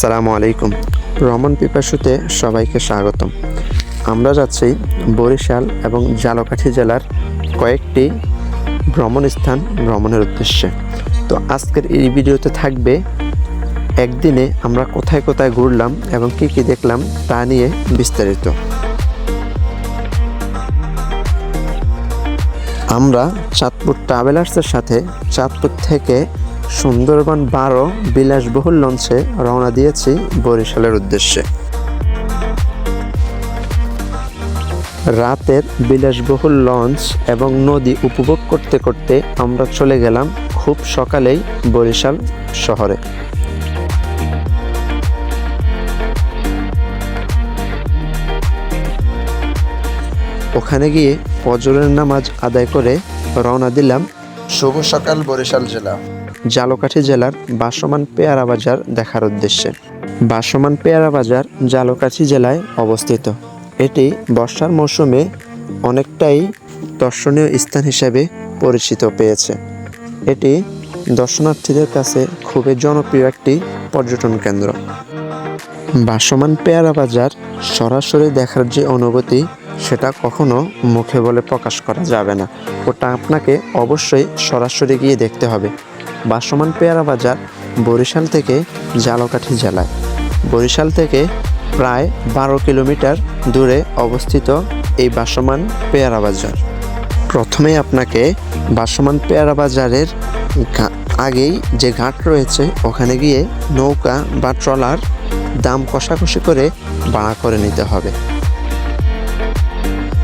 আসসালামু আলাইকুম। ভ্রমণ পিপাসুতে সবাইকে স্বাগতম। আমরা যাচ্ছি বরিশাল এবং ঝালকাঠি জেলার কয়েকটি ভ্রমণ স্থান ভ্রমণের উদ্দেশ্যে। তো আজকের এই ভিডিওতে থাকবে একদিনে আমরা কোথায় কোথায় ঘুরলাম এবং কী কী দেখলাম তা নিয়ে বিস্তারিত। আমরা চাঁদপুর ট্রাভেলার্সের সাথে চাঁদপুর থেকে সুন্দরবন 12 বিলাসবহুল লঞ্চে রওনা দিয়েছি বরিশালের উদ্দেশ্যে। রাতের বিলাসবহুল লঞ্চ এবং নদী উপভোগ করতে করতে আমরা চলে গেলাম খুব সকালেই বরিশাল শহরে। ওখানে গিয়ে ফজরের নামাজ আদায় করে রওনা দিলাম শুভ সকাল বরিশাল জেলা ঝালকাঠি জেলার ভাসমান পেয়ারা বাজার দেখার উদ্দেশ্যে। ভাসমান পেয়ারা বাজার ঝালকাঠি জেলায় অবস্থিত। এটি বর্ষার মৌসুমে অনেকটাই দর্শনীয় স্থান হিসেবে পরিচিত পেয়েছে। এটি দর্শনার্থীদের কাছে খুবই জনপ্রিয় একটি পর্যটন কেন্দ্র। ভাসমান পেয়ারা বাজার সরাসরি দেখার যে অনুভূতি সেটা কখনো মুখে বলে প্রকাশ করা যাবে না, ওটা আপনাকে অবশ্যই সরাসরি গিয়ে দেখতে হবে। ভাসমান পেয়ারা বাজার বরিশাল থেকে ঝালকাঠি জেলায়, বরিশাল থেকে প্রায় 12 কিলোমিটার দূরে অবস্থিত এই ভাসমান পেয়ারা বাজার। প্রথমে আপনাকে ভাসমান পেয়ারা বাজারের আগেই যে ঘাট রয়েছে ওখানে গিয়ে নৌকা বা ট্রলার দাম কষাকষি করে ভাড়া করে নিতে হবে।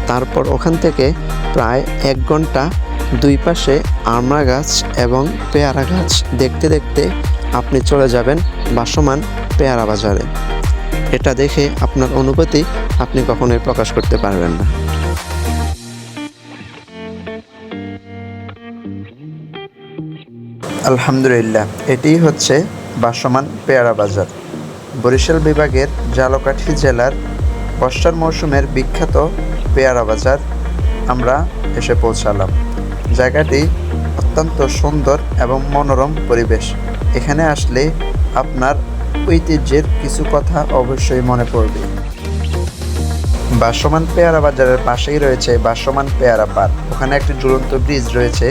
তারপর ওখান থেকে প্রায় 1 ঘন্টা দুই পাশে আমড়া গাছ এবং পেয়ারা গাছ দেখতে দেখতে আপনি চলে যাবেন ভাসমান পেয়ারা বাজারে। এটা দেখে আপনার অনুভূতি আপনি কখনোই প্রকাশ করতে পারবেন না। আলহামদুলিল্লাহ, এটি হচ্ছে ভাসমান পেয়ারা বাজার, বরিশাল বিভাগের ঝালকাঠি জেলার বর্ষার মৌসুমের বিখ্যাত পেয়ারা বাজার। আমরা এসে পৌঁছালাম। জায়গাটি অত্যন্ত সুন্দর এবং মনোরম পরিবেশ। এখানে আসলে আপনার ঐতিহ্যের কিছু কথা অবশ্যই মনে পড়বে। ভাসমান পেয়ারা বাজারের পাশেই রয়েছে ভাসমান পেয়ারা পার্ক। ওখানে একটি ঝুলন্ত ব্রিজ রয়েছে,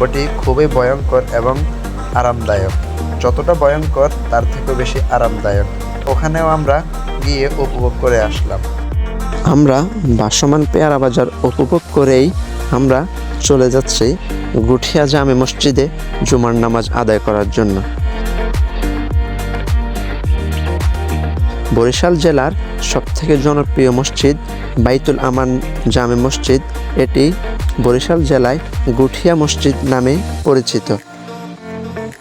ওটি খুবই ভয়ঙ্কর এবং আরামদায়ক। যতটা ভয়ঙ্কর তার থেকেও বেশি আরামদায়ক। ওখানেও আমরা গিয়ে উপভোগ করে আসলাম। আমরা ভাসমান পেয়ারা বাজার উপভোগ করেই আমরা চলে যাচ্ছি গুঠিয়া জামে মসজিদে জুমার নামাজ আদায় করার জন্য। বরিশাল জেলার সবথেকে জনপ্রিয় মসজিদ বাইতুল আমান জামে মসজিদ। এটি বরিশাল জেলায় গুঠিয়া মসজিদ নামে পরিচিত।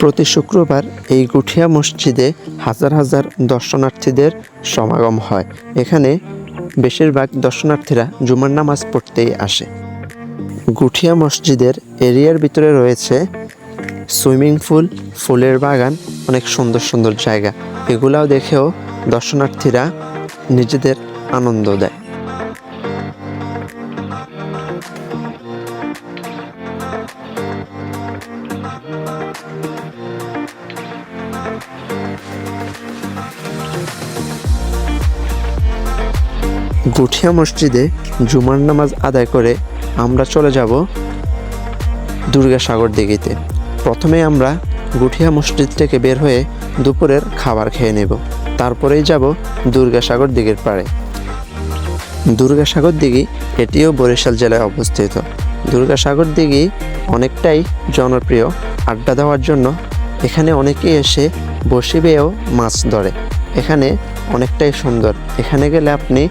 প্রতি শুক্রবার এই গুঠিয়া মসজিদে হাজার হাজার দর্শনার্থীদের সমাগম হয়। এখানে বেশিরভাগ দর্শনার্থীরা জুমার নামাজ পড়তেই আসে। গুঠিয়া মসজিদের এরিয়ার ভিতরে রয়েছে সুইমিং পুল, ফুলের বাগান, অনেক সুন্দর সুন্দর জায়গা। এগুলাও দেখেও দর্শনার্থীরা নিজেদের আনন্দ দেয়। গুঠিয়া মসজিদে জুমার নামাজ আদায় করে আমরা চলে যাব দুর্গাসাগর দিঘিতে। প্রথমে আমরা গুঠিয়া মসজিদ থেকে বের হয়ে দুপুরের খাবার খেয়ে নেব, তারপরেই যাব দুর্গাসাগর দিঘির পাড়ে। দুর্গাসাগর দিঘি এটিও বরিশাল জেলায় অবস্থিত। দুর্গাসাগর দিঘি অনেকটাই জনপ্রিয় আড্ডা দেওয়ার জন্য। এখানে অনেকেই এসে বসি বেয়েও মাছ ধরে। এখানে অনেকটাই সুন্দর। এখানে গেলে আপনি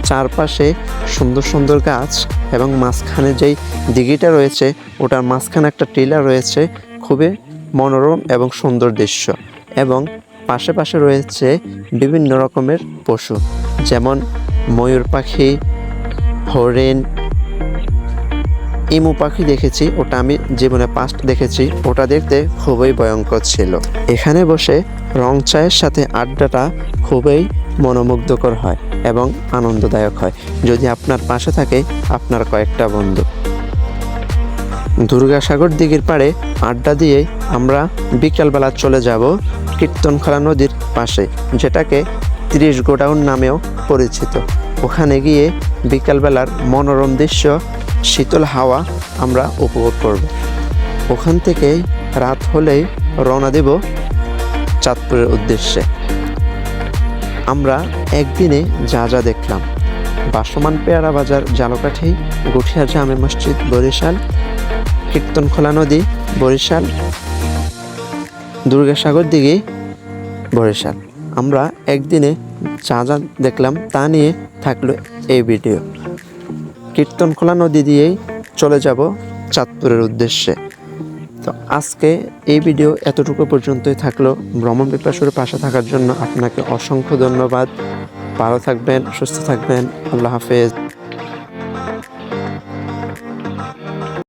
চারপাশে সুন্দর সুন্দর গাছ এবং মাঝখানে যেই দিঘিটা রয়েছে ওটার মাঝখানে একটা টিলা রয়েছে, খুবই মনোরম এবং সুন্দর দৃশ্য। এবং পাশে পাশে রয়েছে বিভিন্ন রকমের পশু, যেমন ময়ূর পাখি, হরিণ, ইমু পাখি দেখেছি, ওটা আমি জীবনে ফার্স্ট দেখেছি। ওটা দেখতে খুবই ভয়ঙ্কর ছিল। এখানে বসে রং চায়ের সাথে আড্ডাটা খুবই মনোমুগ্ধকর হয় এবং আনন্দদায়ক হয় যদি আপনার পাশে থাকে আপনার কয়েকটা বন্ধু। দুর্গাসাগর দিঘির পাড়ে আড্ডা দিয়ে আমরা বিকালবেলা চলে যাব কীর্তনখোলা নদীর পাশে, যেটাকে 30 গোডাউন নামেও পরিচিত। ওখানে গিয়ে বিকালবেলার মনোরম দৃশ্য, শীতল হাওয়া আমরা উপভোগ করব। ওখান থেকেই রাত হলেই রওনা দেব চাঁদপুরের উদ্দেশ্যে। আমরা একদিনে যা যা দেখলাম: ভাসমান পেয়ারা বাজার ঝালকাঠি, গুঠিয়া জামে মসজিদ বরিশাল, কীর্তনখোলা নদী বরিশাল, দুর্গাসাগর দিঘি বরিশাল। আমরা একদিনে যা যা দেখলাম তা নিয়ে থাকলো এই ভিডিও। কীর্তনখোলা নদী দিয়েই চলে যাব চাঁদপুরের উদ্দেশ্যে। তো আজকে এই ভিডিও এতটুকু পর্যন্তই থাকলো। ভ্রমণ পিপাসুর পাশে থাকার জন্য আপনাকে অসংখ্য ধন্যবাদ। ভালো থাকবেন, সুস্থ থাকবেন। আল্লাহ হাফেজ।